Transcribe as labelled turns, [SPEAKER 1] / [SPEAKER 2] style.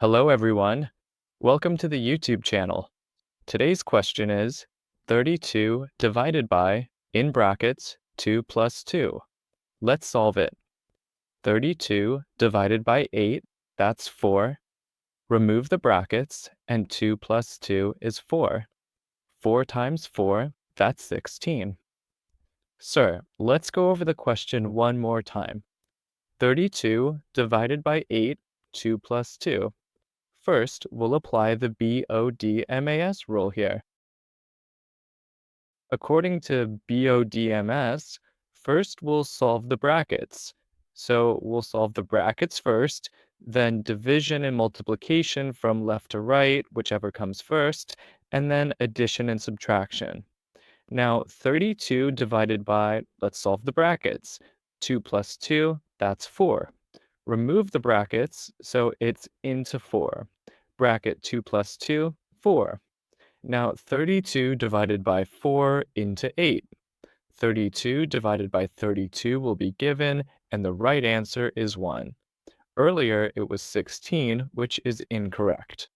[SPEAKER 1] Hello, everyone. Welcome to the YouTube channel. Today's question is 32 divided by, in brackets, 2 plus 2. Let's solve it. 32 divided by 8, that's 4. Remove the brackets, and 2 plus 2 is 4. 4 times 4, that's 16. Sir, let's go over the question one more time. 32 divided by 8, 2 plus 2. First, we'll apply the BODMAS rule here. According to BODMS, first we'll solve the brackets. So we'll solve the brackets first, then division and multiplication from left to right, whichever comes first, and then addition and subtraction. Now, 32 divided by, let's solve the brackets. 2 plus 2, that's 4. Remove the brackets, so it's into 4. Bracket 2 plus 2, 4. Now 32 divided by 4 into 8. 32 divided by 32 will be given, and the right answer is 1. Earlier it was 16, which is incorrect.